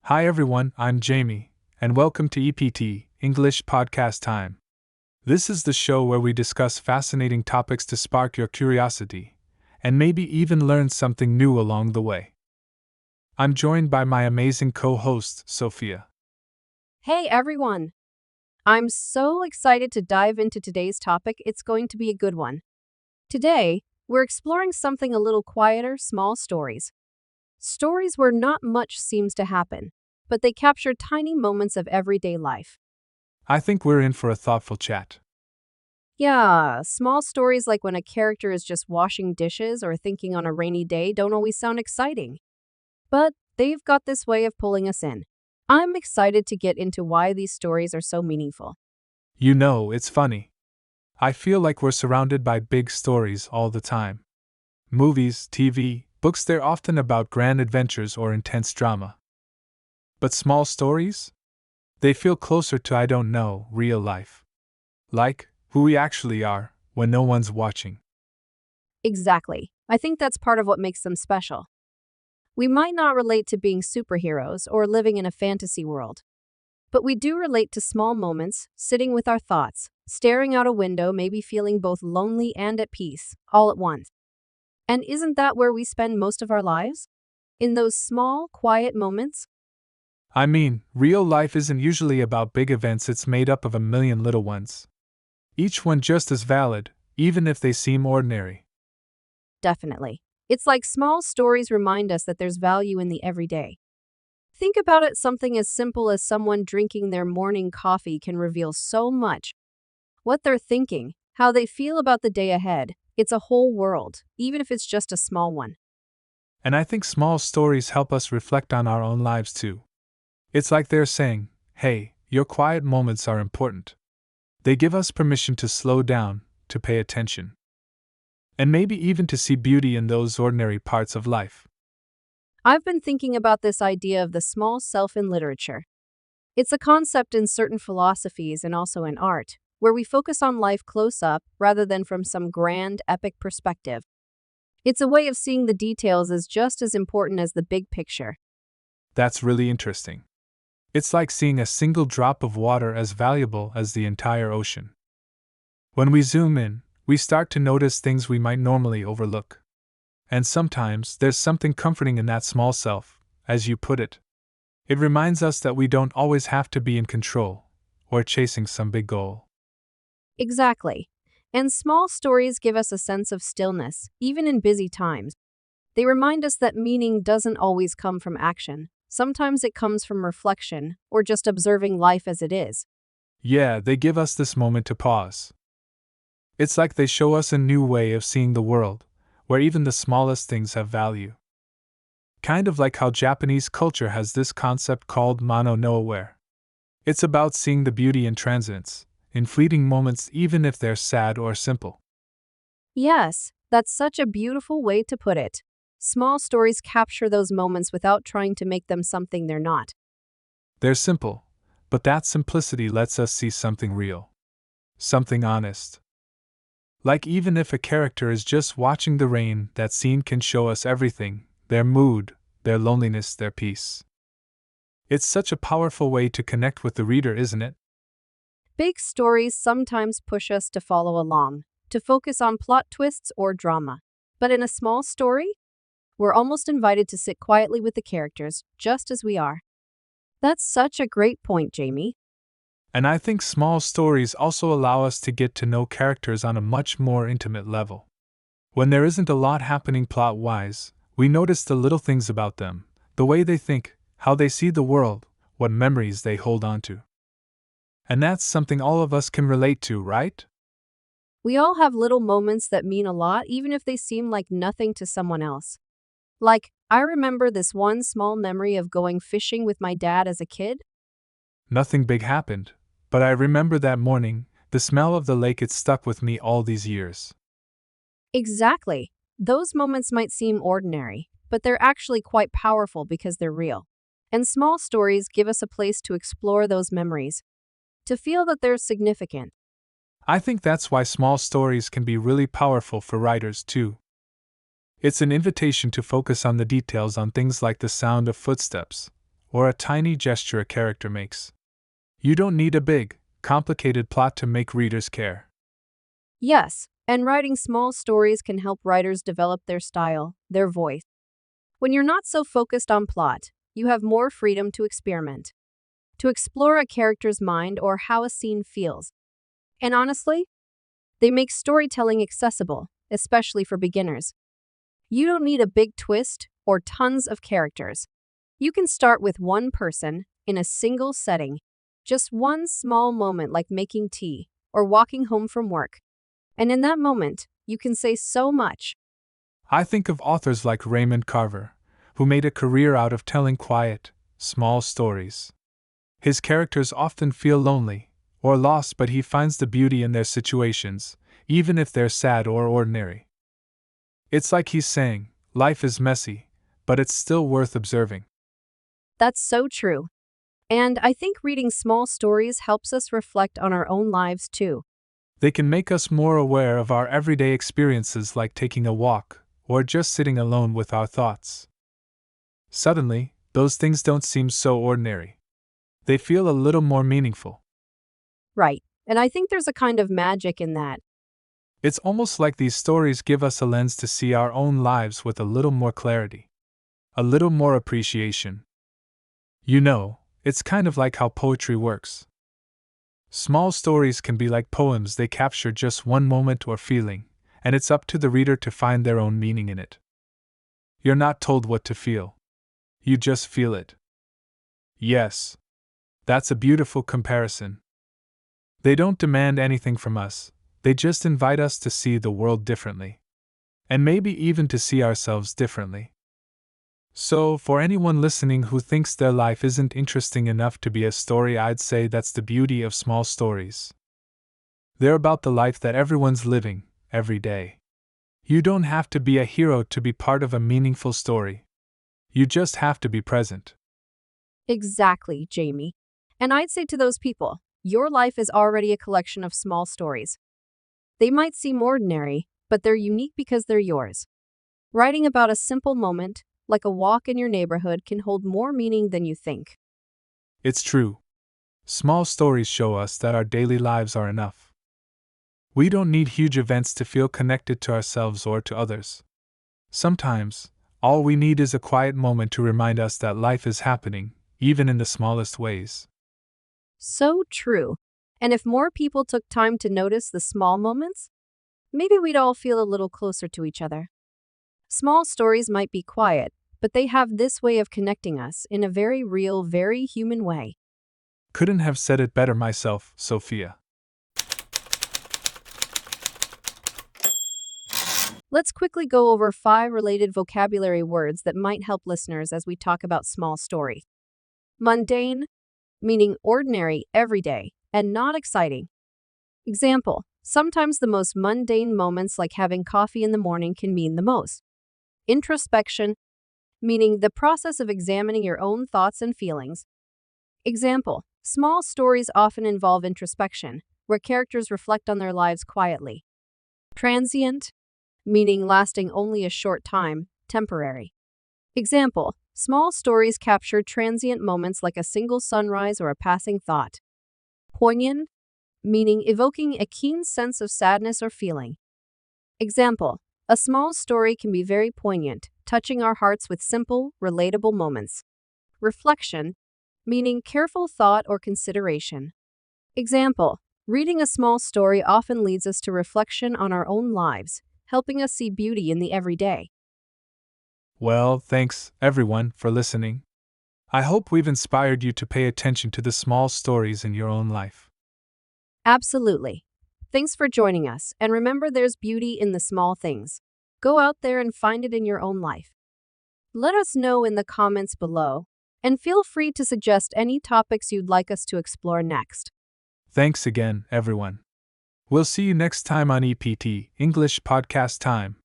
Hi everyone, I'm Jamie, and welcome to EPT, English Podcast Time. This is the show where we discuss fascinating topics to spark your curiosity, and maybe even learn something new along the way. I'm joined by my amazing co-host, Sophia. Hey everyone! I'm so excited to dive into today's topic. It's going to be a good one. Today, we're exploring something a little quieter, small stories. Stories where not much seems to happen, but they capture tiny moments of everyday life. I think we're in for a thoughtful chat. Yeah, small stories like when a character is just washing dishes or thinking on a rainy day don't always sound exciting. But they've got this way of pulling us in. I'm excited to get into why these stories are so meaningful. You know, it's funny. I feel like we're surrounded by big stories all the time. Movies, TV, books, they're often about grand adventures or intense drama. But small stories? They feel closer to, I don't know, real life. Like who we actually are when no one's watching. Exactly. I think that's part of what makes them special. We might not relate to being superheroes or living in a fantasy world, but we do relate to small moments, sitting with our thoughts, staring out a window, maybe feeling both lonely and at peace, all at once. And isn't that where we spend most of our lives? In those small, quiet moments? I mean, real life isn't usually about big events, it's made up of a million little ones. Each one just as valid, even if they seem ordinary. Definitely. It's like small stories remind us that there's value in the everyday. Think about it, something as simple as someone drinking their morning coffee can reveal so much. What they're thinking, how they feel about the day ahead, it's a whole world, even if it's just a small one. And I think small stories help us reflect on our own lives too. It's like they're saying, hey, your quiet moments are important. They give us permission to slow down, to pay attention. And maybe even to see beauty in those ordinary parts of life. I've been thinking about this idea of the small self in literature. It's a concept in certain philosophies and also in art, where we focus on life close up rather than from some grand, epic perspective. It's a way of seeing the details as just as important as the big picture. That's really interesting. It's like seeing a single drop of water as valuable as the entire ocean. When we zoom in, we start to notice things we might normally overlook. And sometimes there's something comforting in that small self, as you put it. It reminds us that we don't always have to be in control or chasing some big goal. Exactly. And small stories give us a sense of stillness, even in busy times. They remind us that meaning doesn't always come from action. Sometimes it comes from reflection or just observing life as it is. Yeah, they give us this moment to pause. It's like they show us a new way of seeing the world, where even the smallest things have value. Kind of like how Japanese culture has this concept called mano no aware. It's about seeing the beauty in transience, in fleeting moments, even if they're sad or simple. Yes, that's such a beautiful way to put it. Small stories capture those moments without trying to make them something they're not. They're simple, but that simplicity lets us see something real, something honest. Like even if a character is just watching the rain, that scene can show us everything: their mood, their loneliness, their peace. It's such a powerful way to connect with the reader, isn't it? Big stories sometimes push us to follow along, to focus on plot twists or drama. But in a small story, we're almost invited to sit quietly with the characters, just as we are. That's such a great point, Jamie. And I think small stories also allow us to get to know characters on a much more intimate level. When there isn't a lot happening plot-wise, we notice the little things about them, the way they think, how they see the world, what memories they hold on to. And that's something all of us can relate to, right? We all have little moments that mean a lot, even if they seem like nothing to someone else. Like, I remember this one small memory of going fishing with my dad as a kid. Nothing big happened, but I remember that morning, the smell of the lake, it stuck with me all these years. Exactly. Those moments might seem ordinary, but they're actually quite powerful because they're real. And small stories give us a place to explore those memories, to feel that they're significant. I think that's why small stories can be really powerful for writers too. It's an invitation to focus on the details, on things like the sound of footsteps, or a tiny gesture a character makes. You don't need a big, complicated plot to make readers care. Yes, and writing small stories can help writers develop their style, their voice. When you're not so focused on plot, you have more freedom to experiment, to explore a character's mind or how a scene feels. And honestly, they make storytelling accessible, especially for beginners. You don't need a big twist or tons of characters. You can start with one person in a single setting, just one small moment like making tea or walking home from work. And in that moment, you can say so much. I think of authors like Raymond Carver, who made a career out of telling quiet, small stories. His characters often feel lonely or lost, but he finds the beauty in their situations, even if they're sad or ordinary. It's like he's saying, life is messy, but it's still worth observing. That's so true. And I think reading small stories helps us reflect on our own lives too. They can make us more aware of our everyday experiences, like taking a walk or just sitting alone with our thoughts. Suddenly, those things don't seem so ordinary. They feel a little more meaningful. Right. And I think there's a kind of magic in that. It's almost like these stories give us a lens to see our own lives with a little more clarity, a little more appreciation. You know, it's kind of like how poetry works. Small stories can be like poems, they capture just one moment or feeling, and it's up to the reader to find their own meaning in it. You're not told what to feel. You just feel it. Yes, that's a beautiful comparison. They don't demand anything from us, they just invite us to see the world differently. And maybe even to see ourselves differently. So, for anyone listening who thinks their life isn't interesting enough to be a story, I'd say that's the beauty of small stories. They're about the life that everyone's living, every day. You don't have to be a hero to be part of a meaningful story. You just have to be present. Exactly, Jamie. And I'd say to those people, your life is already a collection of small stories. They might seem ordinary, but they're unique because they're yours. Writing about a simple moment, like a walk in your neighborhood, can hold more meaning than you think. It's true. Small stories show us that our daily lives are enough. We don't need huge events to feel connected to ourselves or to others. Sometimes, all we need is a quiet moment to remind us that life is happening, even in the smallest ways. So true. And if more people took time to notice the small moments, maybe we'd all feel a little closer to each other. Small stories might be quiet, but they have this way of connecting us in a very real, very human way. Couldn't have said it better myself, Sophia. Let's quickly go over 5 related vocabulary words that might help listeners as we talk about small stories. Mundane, meaning ordinary, everyday, and not exciting. Example, sometimes the most mundane moments like having coffee in the morning can mean the most. Introspection, meaning the process of examining your own thoughts and feelings. Example, small stories often involve introspection, where characters reflect on their lives quietly. Transient, meaning lasting only a short time, temporary. Example, small stories capture transient moments like a single sunrise or a passing thought. Poignant, meaning evoking a keen sense of sadness or feeling. Example, a small story can be very poignant, touching our hearts with simple, relatable moments. Reflection, meaning careful thought or consideration. Example, reading a small story often leads us to reflection on our own lives, helping us see beauty in the everyday. Well, thanks, everyone, for listening. I hope we've inspired you to pay attention to the small stories in your own life. Absolutely. Thanks for joining us, and remember there's beauty in the small things. Go out there and find it in your own life. Let us know in the comments below, and feel free to suggest any topics you'd like us to explore next. Thanks again, everyone. We'll see you next time on EPT, English Podcast Time.